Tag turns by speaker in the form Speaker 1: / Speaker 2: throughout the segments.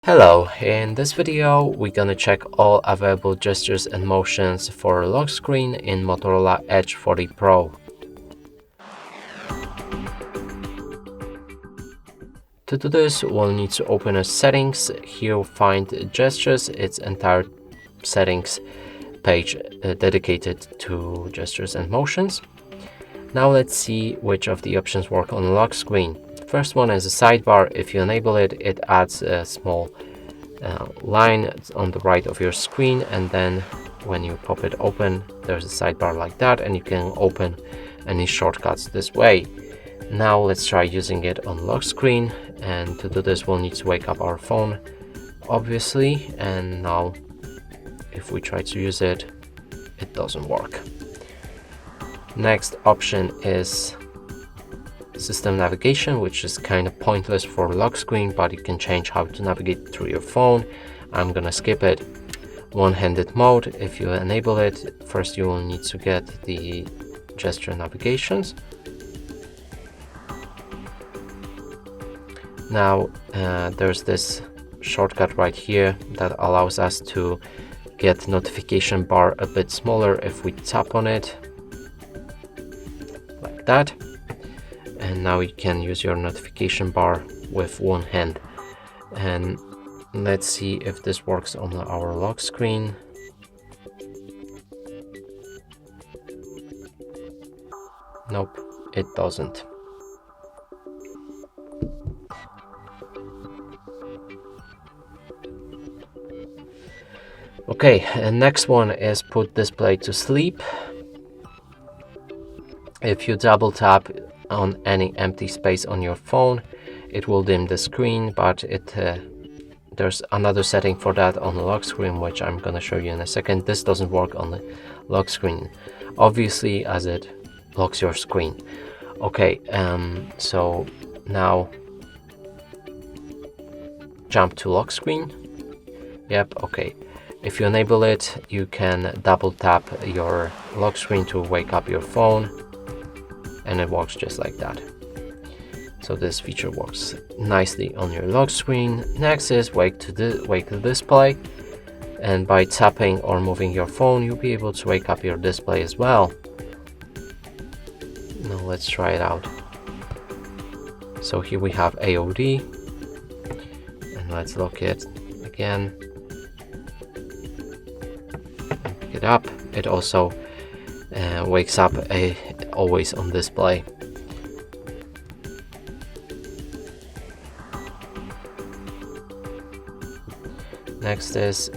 Speaker 1: Hello, in this video we're gonna check all available gestures and motions for lock screen in Motorola Edge 40 Pro. To do this, we'll need to open a settings. Here you'll find gestures, its entire settings page dedicated to gestures and motions. Now let's see which of the options work on the lock screen. First one is a sidebar. If you enable it, it adds a small line on the right of your screen, and then when you pop it open, there's a sidebar like that, and you can open any shortcuts this way. Now let's try using it on lock screen, and to do this we'll need to wake up our phone, obviously, and now if we try to use it, it doesn't work. Next option is system navigation, which is kind of pointless for lock screen, but you can change how to navigate through your phone. I'm gonna skip it. One-handed mode, if you enable it, first you will need to get the gesture navigations. Now there's this shortcut right here that allows us to get notification bar a bit smaller if we tap on it like that. And now you can use your notification bar with one hand. And let's see if this works on our lock screen. Nope, it doesn't. Okay, and next one is put display to sleep. If you double tap on any empty space on your phone, it will dim the screen, but there's another setting for that on the lock screen, which I'm gonna show you in a second. This doesn't work on the lock screen, obviously, as it locks your screen. Okay, so now jump to lock screen. Yep, okay. If you enable it, you can double tap your lock screen to wake up your phone, and it works just like that. So this feature works nicely on your lock screen. Next is wake the display, and by tapping or moving your phone, you'll be able to wake up your display as well. Now let's try it out. So here we have AOD, and let's lock it again. Pick it up. It also wakes up always on display. Next is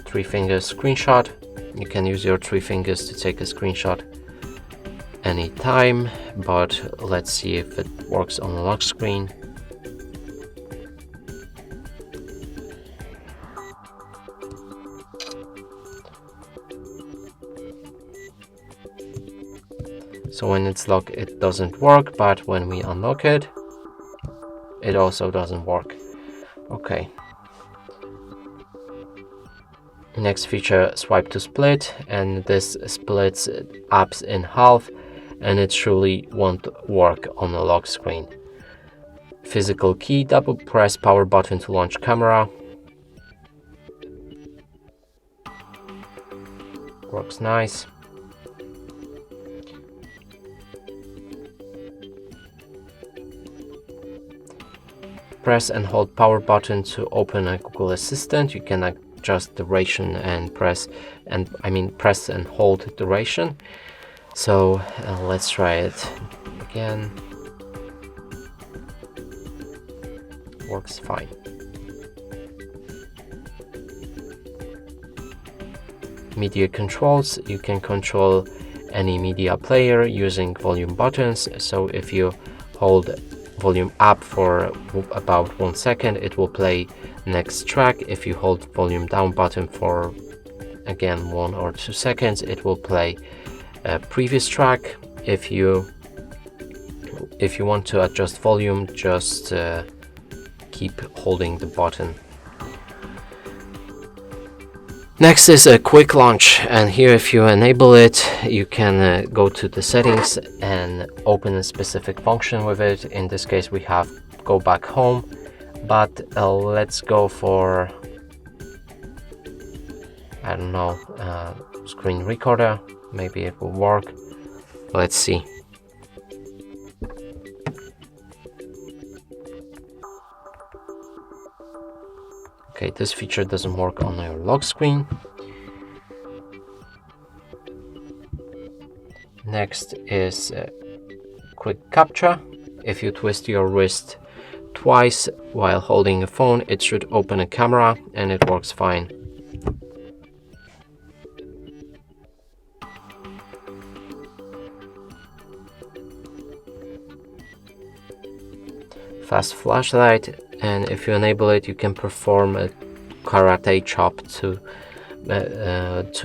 Speaker 1: three fingers screenshot. You can use your three fingers to take a screenshot anytime, but let's see if it works on the lock screen. So when it's locked, it doesn't work, but when we unlock it, it also doesn't work. Okay. Next feature, swipe to split, and this splits apps in half, and it surely won't work on the lock screen. Physical key, double press power button to launch camera. Works nice. Press and hold power button to open a Google Assistant. You can adjust duration and press and hold duration. So let's try it again. Works fine. Media controls. You can control any media player using volume buttons. So if you hold volume up for about 1 second, it will play next track. If you hold volume down button for again 1 or 2 seconds, it will play a previous track. If you want to adjust volume, just keep holding the button. Next is a quick launch, and here if you enable it, you can go to the settings and open a specific function with it. In this case we have go back home. But let's go for, I don't know, screen recorder. Maybe it will work. Let's see. Okay, this feature doesn't work on your lock screen. Next is quick capture. If you twist your wrist twice while holding a phone, it should open a camera and it works fine. Fast flashlight, and if you enable it, you can perform a karate chop to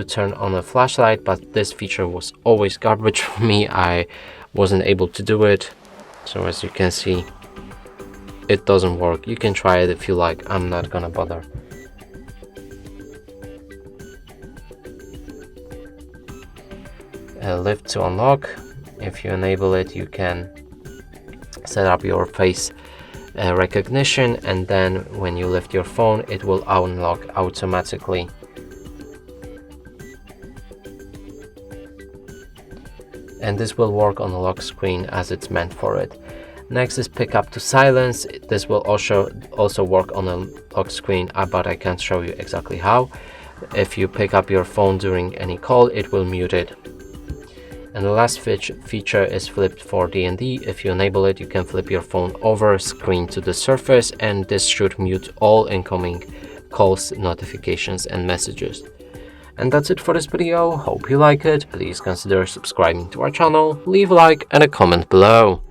Speaker 1: turn on a flashlight, but this feature was always garbage for me. I wasn't able to do it, so as you can see, it doesn't work. You can try it if you like. I'm not gonna bother. Lift to unlock. If you enable it, you can set up your face recognition, and then when you lift your phone, it will unlock automatically. And this will work on the lock screen as it's meant for it. Next is pick up to silence. This will also work on a lock screen, but I can't show you exactly how. If you pick up your phone during any call, it will mute it. And the last feature is flipped for D&D. If you enable it, you can flip your phone over screen to the surface, and this should mute all incoming calls, notifications, and messages. And that's it for this video. Hope you like it. Please consider subscribing to our channel, leave a like and a comment below.